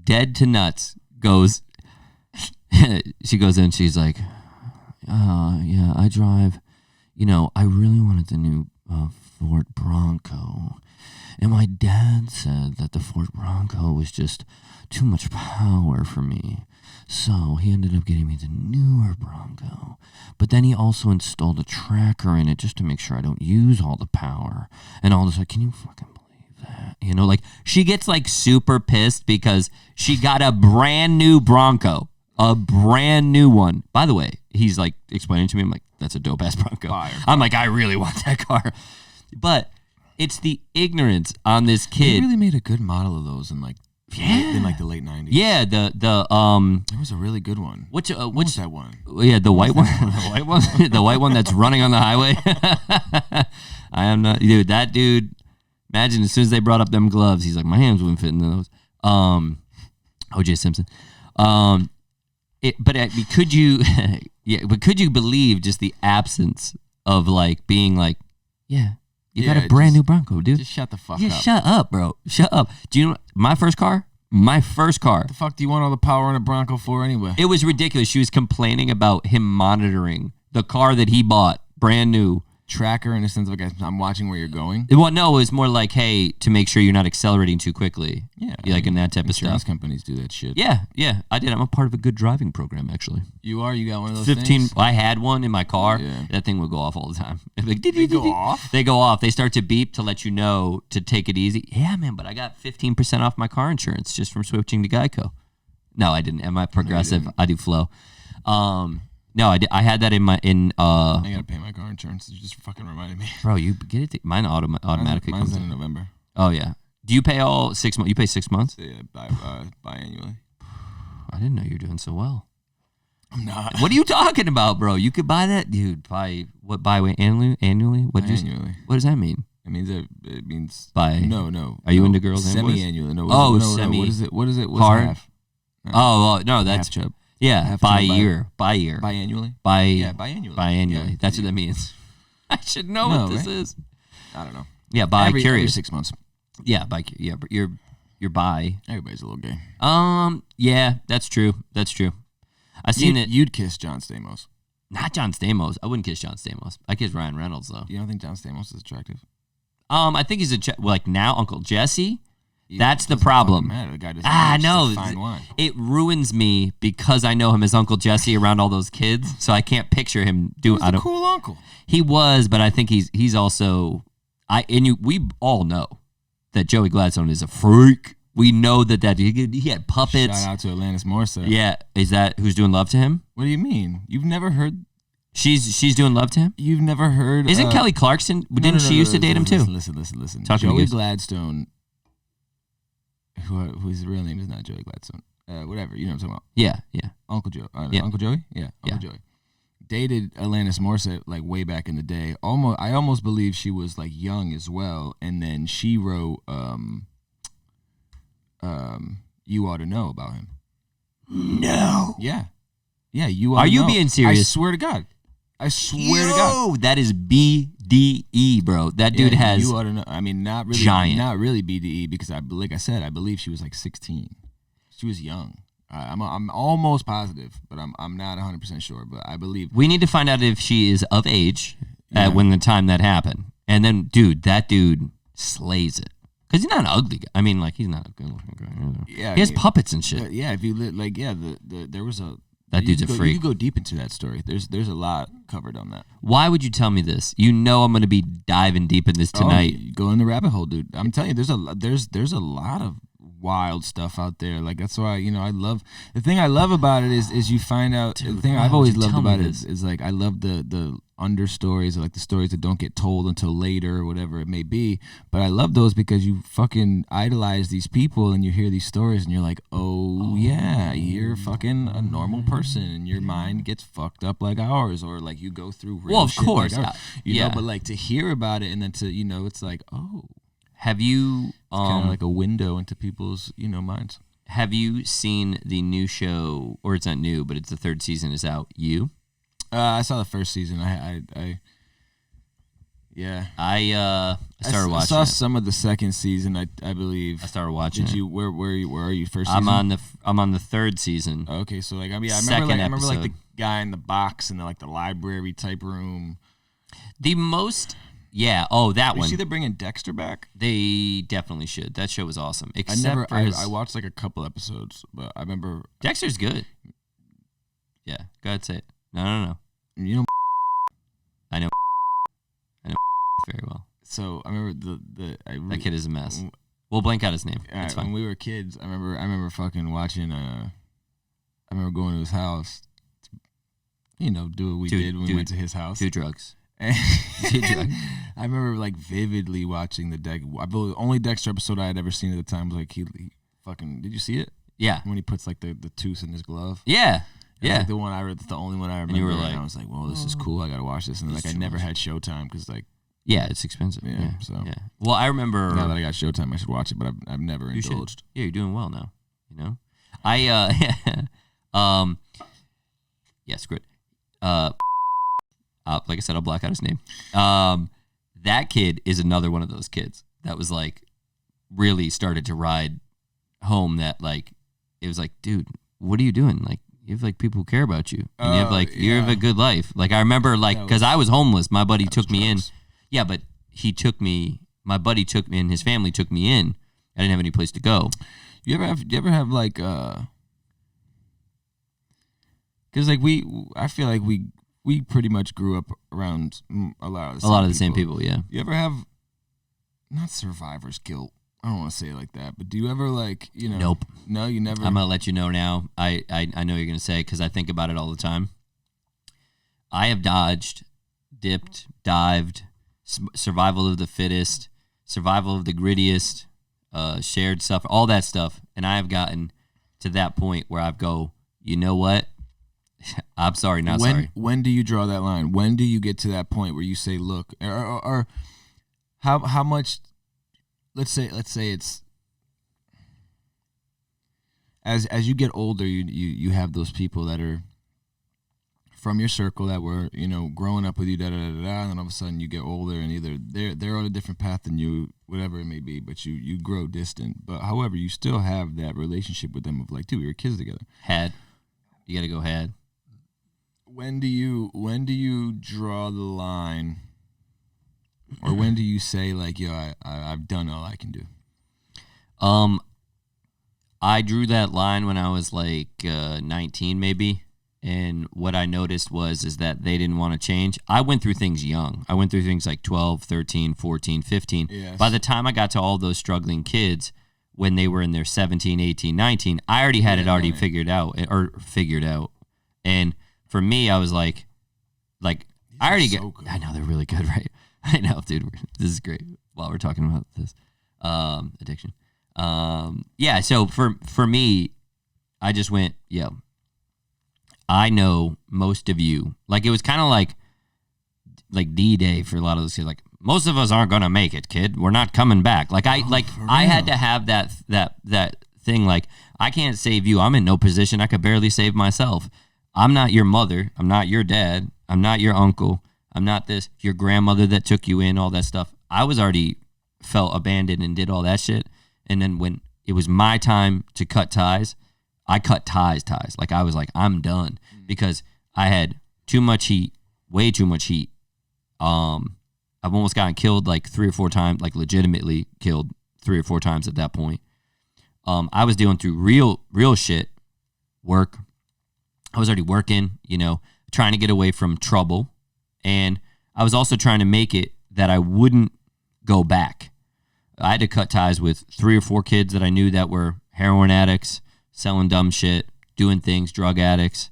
dead to nuts, she goes in, she's like, yeah, I drive, I really wanted the new Ford Bronco. And my dad said that the Ford Bronco was just too much power for me. So he ended up getting me the newer Bronco. But then he also installed a tracker in it just to make sure I don't use all the power. And all this, like, can you fucking believe that? Like, she gets, like, super pissed because she got a brand new Bronco. A brand new one. By the way, he's, like, explaining to me, I'm like, that's a dope-ass Bronco. Fire. I'm like, I really want that car. But it's the ignorance on this kid. They really made a good model of those in the late 90s. Yeah, there was a really good one. Which was that one? Yeah, the white one. The white one. The white one that's running on the highway. I am not, dude. That dude. Imagine as soon as they brought up them gloves, he's like, my hands wouldn't fit in those. O.J. Simpson. Could you? Yeah, but could you believe just the absence of, like, being like, yeah. You got a brand new Bronco, dude. Just shut the fuck up. Yeah, shut up, bro. Shut up. Do you know my first car? What the fuck do you want all the power on a Bronco for anyway? It was ridiculous. She was complaining about him monitoring the car that he bought, brand new. Tracker in a sense of, like, I'm watching where you're going. Well, no, it was more like, hey, to make sure you're not accelerating too quickly. Yeah. Like in that type of stuff. Insurance companies do that shit. Yeah, I did. I'm a part of a good driving program, actually. You are? You got one of those 15, things? I had one in my car. Yeah. That thing would go off all the time. Like, they go off? They go off. They start to beep to let you know to take it easy. Yeah, man, but I got 15% off my car insurance just from switching to Geico. No, I didn't. Am I Progressive? No, I do Flow. No, I had that I gotta pay my car insurance. You just fucking reminded me. Bro, you get it. Mine automatically mine's comes in November. Oh yeah. Do you pay all 6 months? You pay 6 months? Yeah, biannually. I didn't know you were doing so well. I'm not. What are you talking about, bro? You could buy that, dude. Buy annually? What annually? What does that mean? It means By no. Are you into girls and boys? Semi-annual. No. Semi. What is it? What is Hard? half? No, that's Half chub. yeah. Half By chub, year. Biannually. Biannually. Biannually. Yeah. That's what that means. I should know No, what this right? is. I don't know. Yeah, bi Every curious. 6 months. Yeah, bi. Yeah, but you're bi. Everybody's a little gay. Yeah, that's true. That's true. I seen it. You'd kiss John Stamos. Not John Stamos. I wouldn't kiss John Stamos. I kiss Ryan Reynolds though. You don't think John Stamos is attractive? I think he's like now Uncle Jesse. Yeah, That's the problem. Matter. The guy doesn't no, fine wine. it ruins me because I know him as Uncle Jesse around all those kids, so I can't picture him doing. He's a cool uncle. He was, but I think he's also. We all know that Joey Gladstone is a freak. We know that he had puppets. Shout out to Alanis Morissette. Yeah, is that who's doing love to him? What do you mean? You've never heard? She's doing love to him. You've never heard? Isn't Kelly Clarkson? Didn't she used to date him too? Listen. Talk to me, Joey guys. Gladstone, whose real name is not Joey Gladstone. Whatever, you know what I'm talking about. Yeah. Uncle Joe. Yeah. Uncle Joey? Yeah, Uncle Joey. Dated Alanis Morissette like way back in the day. I almost believe she was like young as well, and then she wrote You Ought to Know about him. No. Yeah, you ought Are to you know. being serious? I swear to God. To God. That is BDE, bro. That dude has. You ought to know. I mean, not really, giant. not really BDE because like I said, I believe she was like 16. She was young. I'm almost positive, but I'm not 100% sure. But I believe We need to find out if she is of age at when the time that happened, and then, dude, that dude slays it because he's not an ugly guy. I mean, like he's not a good looking guy. Yeah, he has puppets and shit. Yeah, if you there was a. That dude's a freak. You could go deep into that story. There's a lot covered on that. Why would you tell me this? You know I'm going to be diving deep in this tonight. You go in the rabbit hole, dude. I'm telling you, there's a lot of wild stuff out there. Like that's why I love the thing I love about it is you find out. Dude, the thing why I've would always you loved tell me about it this? is like I love the under stories, or like the stories that don't get told until later or whatever it may be. But I love those because you fucking idolize these people and you hear these stories and you're like, oh yeah, you're fucking a normal person and your mind gets fucked up like ours, or like you go through real Well, of shit course, like ours. yeah. know, but like to hear about it and then to it's like, oh, Have you kind of like a window into people's minds. have you seen the new show, or it's not new, but it's the third season is out? I saw the first season. I started watching. I saw it. some of the second season. I believe. I started watching. Did it. you? Where are you? First. I'm season? on the third season. Okay, so like I remember Second I remember like the episode. guy in the box in the library type room. The most, yeah. Oh, that You one. see, they're bringing Dexter back. They definitely should. That show was awesome. Except for I watched like a couple episodes, but I remember Dexter's good. Yeah, go ahead, say it. No. you know. I know very well. So I remember That kid is a mess. We'll blank out his name. It's fine. when we were kids, I remember fucking watching. I remember going to his house. Do what we did when we went to his house. Do drugs. And Do drugs. I remember like vividly watching the only Dexter episode I had ever seen at the time was like he fucking. Did you see it? Yeah. When he puts like the tooth in his glove. Yeah. That's, Yeah. like, the one I read. The only one I remember. you were and like, I was like, "Whoa, this is cool! I gotta watch this." And then, like I never had Showtime because like Yeah, it's expensive. Yeah, Yeah. so. Yeah. Well, I remember. now that I got Showtime, I should watch it. But I've never You should. indulged. Yeah, you're doing well now. I yeah, screw it. Like I said, I'll black out his name. That kid is another one of those kids that was like really started to ride home. That like it was like, dude, what are you doing? Like you have like people who care about you, and you have like you have a good life. Like I remember like because I was homeless, my buddy took me in. Yeah, but he took me. My buddy took me, and his family took me in. I didn't have any place to go. You ever have like because like I feel like we pretty much grew up around a lot of the same people. Yeah. You ever have not survivor's guilt? I don't want to say it like that, but do you ever like Nope. No, you never. I'm gonna let you know now. I know you're gonna say because I think about it all the time. I have dodged, dipped, dived, survival of the fittest, survival of the grittiest, shared stuff, all that stuff, and I have gotten to that point where I go, you know what? I'm sorry, sorry. When do you draw that line? When do you get to that point where you say, look, or how much? Let's say it's as you get older, you have those people that are from your circle that were, growing up with you, and then all of a sudden you get older and either they're on a different path than you, whatever it may be, but you grow distant. But however, you still have that relationship with them of like, dude, we were kids together. You got to go had. When do you draw the line, or when do you say like, yo, I've done all I can do? I drew that line when I was like 19 maybe. And what I noticed is that they didn't want to change. I went through things young. I went through things like 12, 13, 14, 15. Yes. By the time I got to all those struggling kids, when they were in their 17, 18, 19, I already had it figured out. And for me, I was like I already get. I know they're really good, right? I know, dude. This is great. While we're talking about this addiction, yeah. So for me, I just went, yo. I know most of you, like it was kind of like D-Day for a lot of those kids. Like most of us aren't gonna make it, kid. We're not coming back. Like I had to have that thing. Like I can't save you. I'm in no position. I could barely save myself. I'm not your mother. I'm not your dad. I'm not your uncle. I'm not your grandmother that took you in. All that stuff. I was already felt abandoned and did all that shit. And then when it was my time to cut ties, I cut ties. Like I was like, I'm done because I had too much heat, way too much heat. I've almost gotten killed like 3 or 4 times, like legitimately killed 3 or 4 times at that point. I was dealing through real shit, work. I was already working, trying to get away from trouble. And I was also trying to make it that I wouldn't go back. I had to cut ties with 3 or 4 kids that I knew that were heroin addicts, selling dumb shit, doing things, drug addicts.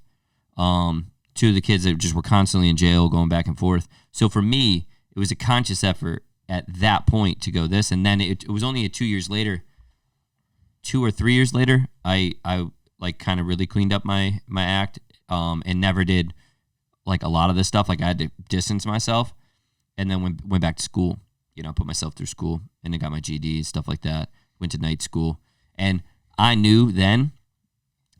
2 of the kids that just were constantly in jail, going back and forth. So for me, it was a conscious effort at that point to go this. And then it was only 2 years later, 2 or 3 years later, I like kind of really cleaned up my act and never did like a lot of this stuff. Like I had to distance myself and then went back to school, put myself through school and then got my GED, stuff like that. Went to night school. And I knew then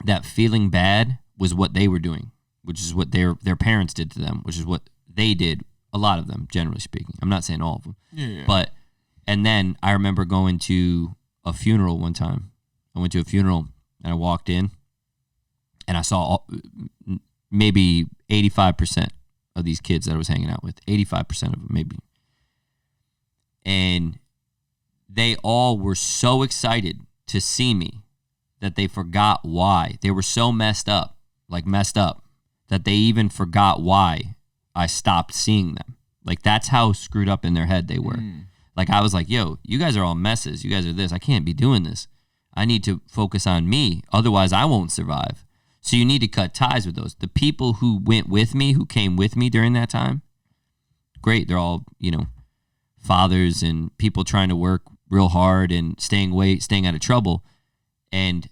that feeling bad was what they were doing, which is what their parents did to them, which is what they did, a lot of them, generally speaking. I'm not saying all of them. Yeah. And then I remember going to a funeral one time. I went to a funeral and I walked in and I saw maybe 85% of these kids that I was hanging out with, 85% of them maybe. And they all were so excited to see me that they forgot why. They were so messed up, that they even forgot why I stopped seeing them. Like, that's how screwed up in their head they were. Like, I was like, yo, you guys are all messes. You guys are this. I can't be doing this. I need to focus on me. Otherwise, I won't survive. So you need to cut ties with those. The people who went with me, who came with me during that time, great. They're all, fathers and people trying to work real hard and staying out of trouble. And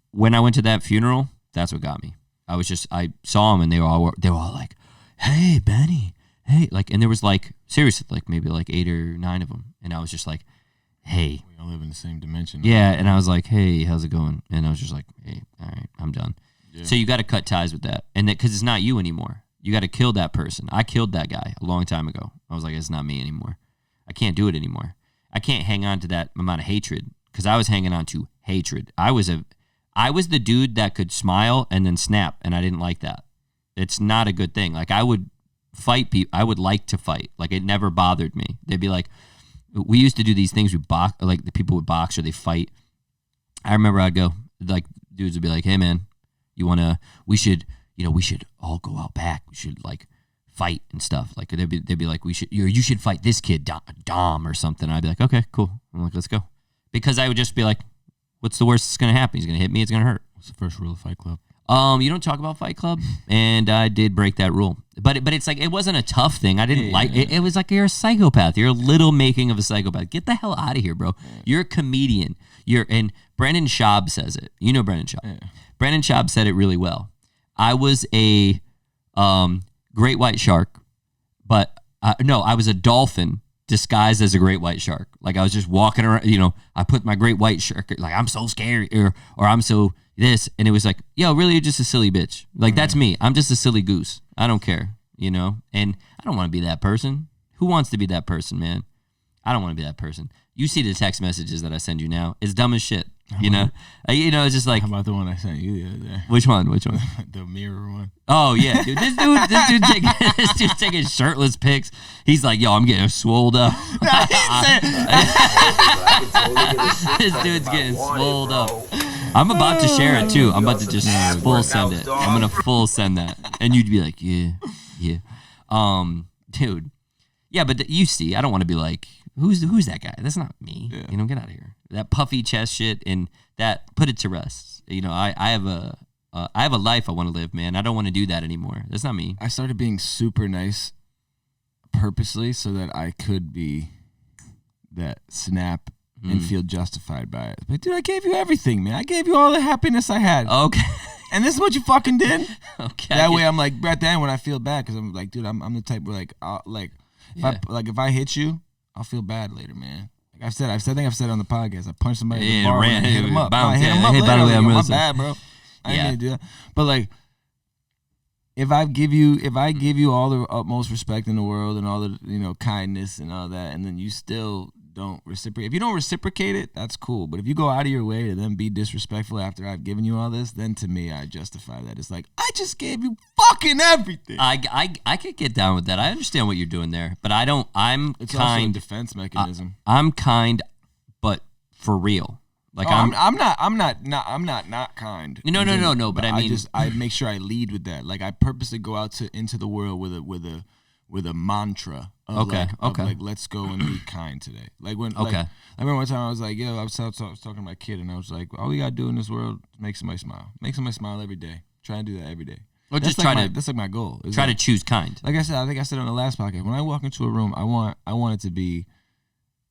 when I went to that funeral, that's what got me. I saw them and they were all like, hey, Benny, hey, like, and there was like, seriously, like maybe like 8 or 9 of them. And I was just like, hey. We all live in the same dimension. Yeah. And I was like, hey, how's it going? And I was just like, hey, all right, I'm done. Yeah. So you got to cut ties with that. And that, cause it's not you anymore. You got to kill that person. I killed that guy a long time ago. I was like, it's not me anymore. I can't do it anymore. I can't hang on to that amount of hatred because I was hanging on to hatred. I was the dude that could smile and then snap, and I didn't like that. It's not a good thing. Like, I would fight people. I would like to fight. Like, it never bothered me. They'd be like, we used to do these things. We box, like the people would box or they fight. I remember I'd go, like, dudes would be like, hey man, we should all go out back. We should like fight and stuff. Like they'd be like, you should fight this kid, Dom or something. I'd be like, okay, cool. I'm like, let's go. Because I would just be like, what's the worst that's going to happen? He's going to hit me. It's going to hurt. What's the first rule of Fight Club? You don't talk about Fight Club, and I did break that rule. But it's like, it wasn't a tough thing. I didn't like it. It was like, you're a psychopath. You're a little making of a psychopath. Get the hell out of here, bro. You're a comedian. And Brendan Schaub says it. You know Brendan Schaub. Yeah. Brendan Schaub said it really well. I was a great white shark, but I was a dolphin disguised as a great white shark. Like I was just walking around, I put my great white shark, like I'm so scary or I'm so this. And it was like, yo, really, you're just a silly bitch. Like that's me. I'm just a silly goose. I don't care, and I don't want to be that person. Who wants to be that person, man? I don't want to be that person. You see the text messages that I send you now. It's dumb as shit. It's just like. How about the one I sent you the other day? Which one? The mirror one. Oh yeah, dude. This dude's taking shirtless pics. He's like, yo, I'm getting swolled up. This dude's getting swolled up. I'm about to share it too. I'm about to just full send it. I'm gonna full send that, and you'd be like, yeah, dude. Yeah, but you see, I don't want to be like, who's that guy? That's not me. Yeah. Get out of here. That puffy chest shit and that, put it to rest. I have a life I want to live, man. I don't want to do that anymore. That's not me. I started being super nice purposely so that I could be that snap and feel justified by it. But dude, I gave you everything, man. I gave you all the happiness I had. Okay. And this is what you fucking did. Okay. That way I'm like, at the end when I feel bad, because I'm like, dude, I'm the type where if I hit you, I'll feel bad later, man. Like I think I've said it on the podcast. I punched somebody in the bar and hit him up. I hit him up later. By the way, I'm my bad, bro. I didn't do that. But like, if I give you all the utmost respect in the world and all the kindness and all that, and then you still don't reciprocate. If you don't reciprocate it, that's cool. But if you go out of your way to then be disrespectful after I've given you all this, then to me, I justify that. It's like, I just gave you fucking everything. I could get down with that. I understand what you're doing there, but I don't. It's kind. Also a defense mechanism. I'm kind, but for real. Like I'm not kind. No. But I mean, I make sure I lead with that. Like I purposely go out into the world with a mantra of like let's go and be kind today. Like when I remember one time I was like, yo, I was talking to my kid and I was like, all we gotta do in this world is make somebody smile. Make somebody smile every day. Try and do that every day. Or that's just that's like my goal. Try to choose kind. Like I said, I think I said on the last podcast, when I walk into a room, I want it to be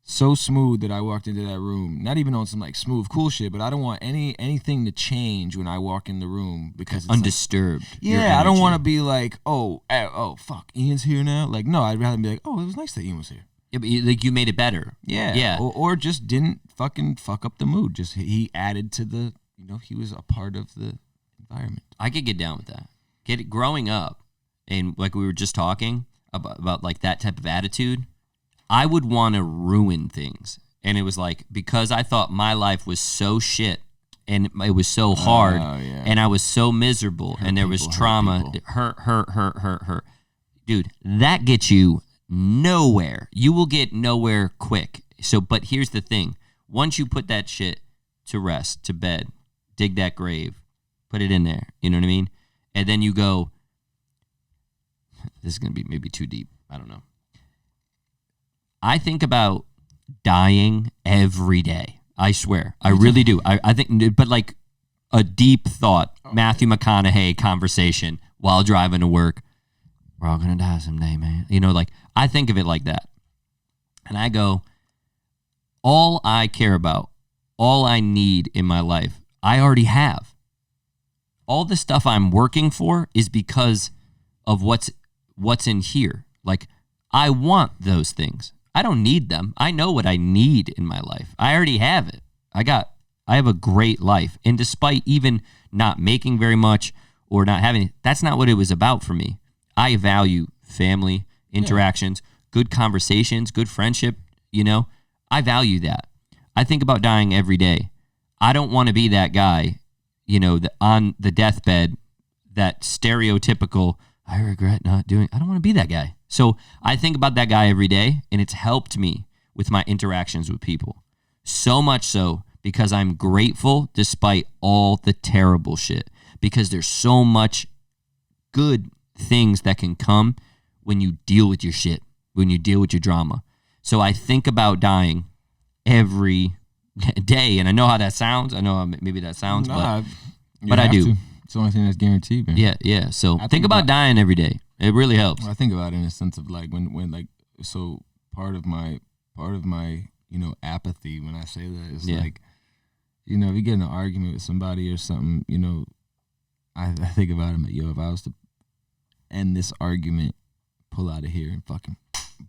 so smooth that I walked into that room, not even on some like smooth cool shit, but I don't want anything to change when I walk in the room because it's undisturbed. Like, yeah, I don't want to be like, oh fuck, Ian's here now. Like, no, I'd rather be like, oh, it was nice that Ian was here. Yeah, but you made it better. Yeah. Or just didn't fucking fuck up the mood. Just he added to the, he was a part of the environment. I could get down with that. Growing up, and like we were just talking about like that type of attitude, I would want to ruin things. And it was like, because I thought my life was so shit and it was so hard and I was so miserable and there was trauma. Hurt. Dude, that gets you nowhere. You will get nowhere quick. So, but here's the thing. Once you put that shit to rest, to bed, dig that grave, put it in there, you know what I mean? And then you go, this is going to be maybe too deep. I don't know. I think about dying every day. I swear. I really do. I think, but like a deep thought, Matthew McConaughey conversation while driving to work. We're all going to die someday, man. Like I think of it like that. And I go, all I care about, all I need in my life, I already have. All the stuff I'm working for is because of what's in here. Like I want those things. I don't need them. I know what I need in my life. I already have it. I have a great life. And despite even not making very much or not having it, that's not what it was about for me. I value family, interactions, good conversations, good friendship, I value that. I think about dying every day. I don't want to be that guy, on the deathbed, that stereotypical, I regret not doing. I don't want to be that guy. So I think about that guy every day, and it's helped me with my interactions with people. So much so because I'm grateful despite all the terrible shit. Because there's so much good things that can come when you deal with your shit, when you deal with your drama. So I think about dying every day, and I know how that sounds. I know how maybe that sounds, but I do. To. It's the only thing that's guaranteed, man. Yeah. So think about dying every day. It really helps. I think about it in a sense of like when like, so part of my apathy when I say that is like, if you get in an argument with somebody or something, I think about it, if I was to end this argument, pull out of here and fucking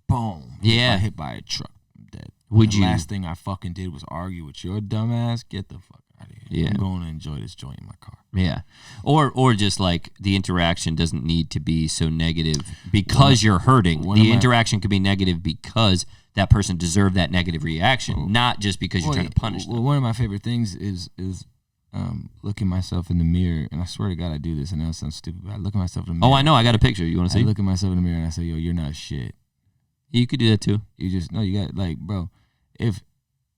boom. Yeah. Hit by a truck. I'm dead. Would you? Last thing I fucking did was argue with your dumb ass. Get the fuck out of here. Yeah. I'm going to enjoy this joint in my car. Yeah. Or just like the interaction doesn't need to be so negative because you're hurting. The interaction could be negative because that person deserved that negative reaction, not just because you're trying to punish them. Well, one of my favorite things is looking myself in the mirror, and I swear to God I do this, and I know it sounds stupid, but I look at myself in the mirror. Oh, I know. I got a picture. You want to see? I look at myself in the mirror and I say, yo, you're not shit. You could do that too. You got, like, bro, if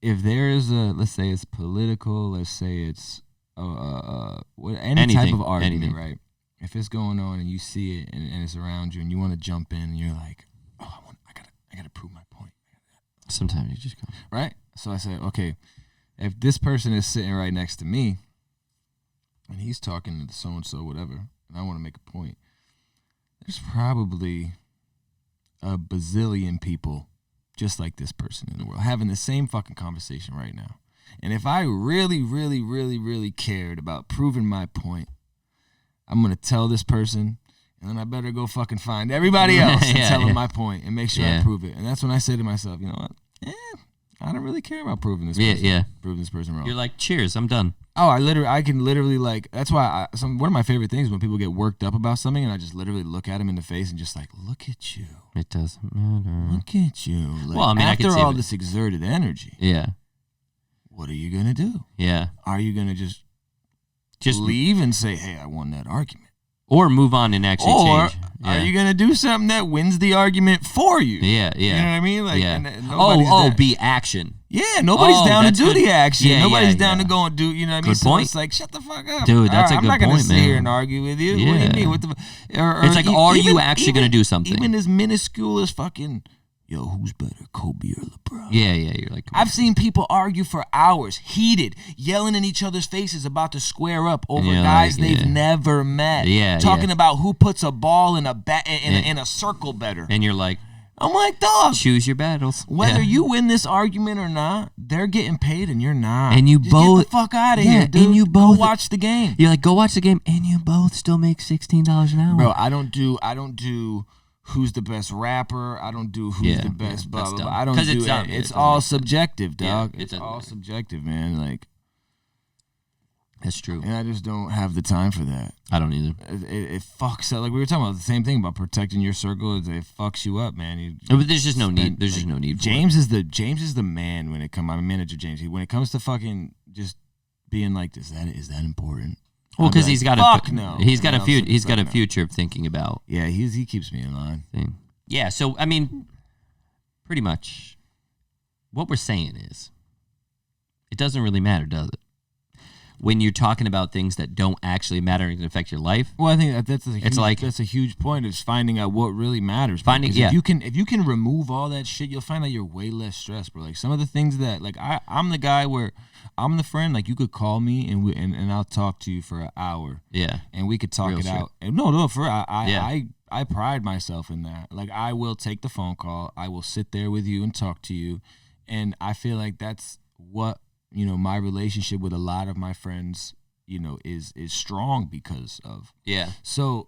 there is let's say it's political, let's say it's any type of argument, right? If it's going on and you see it and it's around you and you want to jump in and you're like, oh, I gotta prove my point. Sometimes you just go. Right? So I said, okay, if this person is sitting right next to me and he's talking to so-and-so, whatever, and I want to make a point, there's probably a bazillion people just like this person in the world having the same fucking conversation right now. And if I really, really, really, really cared about proving my point, I'm going to tell this person, and then I better go fucking find everybody else and tell them my point and make sure I prove it. And that's when I say to myself, you know what? I don't really care about proving this person. Proving this person wrong. You're like, cheers, I'm done. Oh, I can literally, like, that's why one of my favorite things when people get worked up about something and I just literally look at them in the face and just like, look at you. It doesn't matter. Look at you. Like, well, I mean, after all this exerted energy. Yeah. What are you going to do? Yeah. Are you going to just leave and say, hey, I won that argument? Or move on and actually change. Are you going to do something that wins the argument for you? Yeah. You know what I mean? Like, be action. Yeah, nobody's down to do the action. Yeah, nobody's down to go and do, you know what I mean? Good point. So it's like, shut the fuck up. Dude, that's a good point, man. I'm not going to sit here and argue with you. Yeah. What do you mean? What the, it's like, are you actually going to do something? Even as minuscule as fucking, yo, who's better, Kobe or LeBron? Yeah, you're like, I've seen people argue for hours, heated, yelling in each other's faces, about to square up over guys they've never met. Talking about who puts a ball in a circle better. And you're like, I'm like, dog, choose your battles. Whether you win this argument or not, they're getting paid and you're not. And you just both get the fuck out of here, dude. And you both go watch the game. You're like, go watch the game, and you both still make $16 an hour. Bro, I don't do who's the best rapper. I don't do who's the best blah blah blah. I don't do it. It's all subjective, dog. It's all subjective, man. Like, that's true. And I just don't have the time for that. I don't either. It fucks up. Like, we were talking about the same thing about protecting your circle. It fucks you up, man. But there's just no need. There's just no need. James is the man when it comes. My manager James. When it comes to fucking just being like, is that important? Well, because he's got a future of thinking about. Yeah, he keeps me in line. Thing. Yeah, so I mean, pretty much, what we're saying is, it doesn't really matter, does it? When you're talking about things that don't actually matter and can affect your life. Well, I think that's a huge point, is finding out what really matters. If you can remove all that shit, you'll find out you're way less stressed, bro. Like, some of the things that, like, I'm the guy where I'm the friend, like, you could call me and I'll talk to you for an hour. Yeah. And we could talk it out. And I pride myself in that. Like, I will take the phone call. I will sit there with you and talk to you. And I feel like that's what, you know, my relationship with a lot of my friends, you know, is strong because of. Yeah. So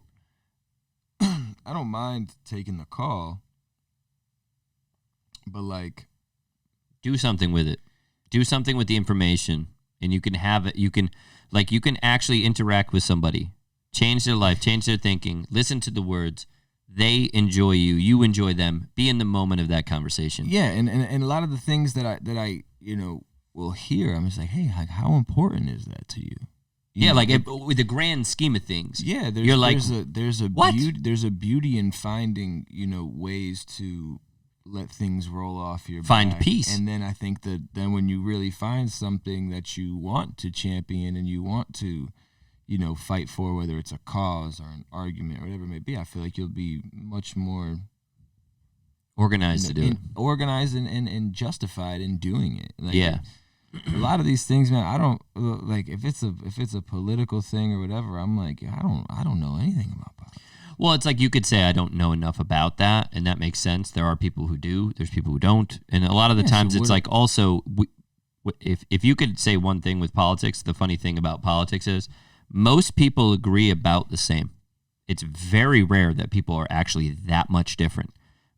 I don't mind taking the call, but, like, do something with it. Do something with the information, and you can have it. You can actually interact with somebody, change their life, change their thinking, listen to the words. They enjoy you. You enjoy them. Be in the moment of that conversation. Yeah, and a lot of the things that I you know, will hear, I'm just like, hey, like, how important is that to you? With the grand scheme of things. Yeah, there's a beauty in finding, you know, ways to let things roll off your find back. Peace. And then I think that then when you really find something that you want to champion and you want to, you know, fight for, whether it's a cause or an argument or whatever it may be, I feel like you'll be much more organized to do it. Organized and justified in doing it. Like, yeah. A lot of these things, man, I don't like, if it's a political thing or whatever, I'm like, I don't know anything about politics. Well, it's like, you could say I don't know enough about that, and that makes sense. There are people who do. There's people who don't. And a lot of the times it's like, also, if you could say one thing with politics, the funny thing about politics is most people agree about the same. It's very rare that people are actually that much different.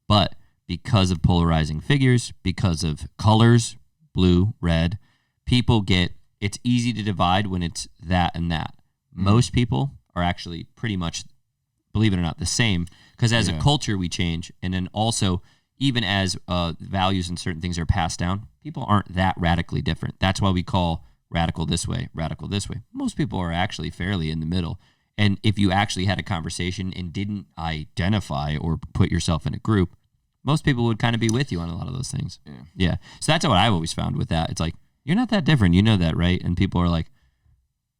But because of polarizing figures, because of colors, blue, red. People get, it's easy to divide when it's that and that. Most people are actually pretty much, believe it or not, the same, because as a culture we change, and then also even as values and certain things are passed down, people aren't that radically different. That's why we call radical this way, radical this way. Most people are actually fairly in the middle. And if you actually had a conversation and didn't identify or put yourself in a group, most people would kind of be with you on a lot of those things. Yeah. So that's what I've always found with that. It's like, you're not that different. You know that, right? And people are like,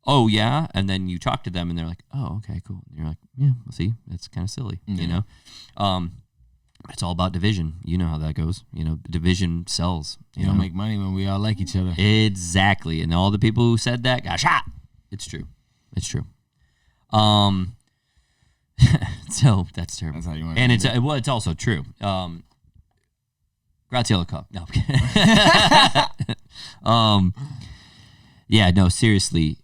oh, yeah. And then you talk to them and they're like, oh, okay, cool. And you're like, yeah, well, see, it's kind of silly, you know? It's all about division. You know how that goes. You know, division sells. You don't make money when we all like each other. Exactly. And all the people who said that got shot. It's true. It's true. So that's terrible. That's how you want to. And it's also true. Graziella Cup. No. Yeah. No. Seriously.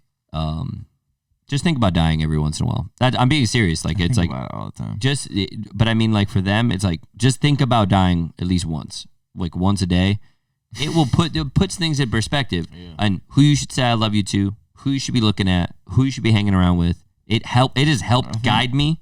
Just think about dying every once in a while. I'm being serious. Like it's like about it all the time. But I mean, like for them, it's like just think about dying at least once, like once a day. It puts things in perspective on who you should say I love you to, who you should be looking at, who you should be hanging around with. It has helped guide me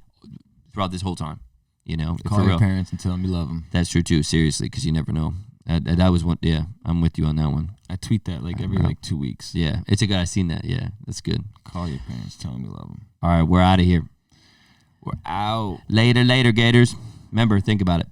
throughout this whole time. You know, call your parents and tell them you love them. That's true too. Seriously, because you never know. That was one. Yeah, I'm with you on that one. I tweet that like every 2 weeks. Yeah, it's a good. I seen that. Yeah, that's good. Call your parents, tell them you love them. All right, we're out of here. We're out. Later, Gators. Remember, think about it.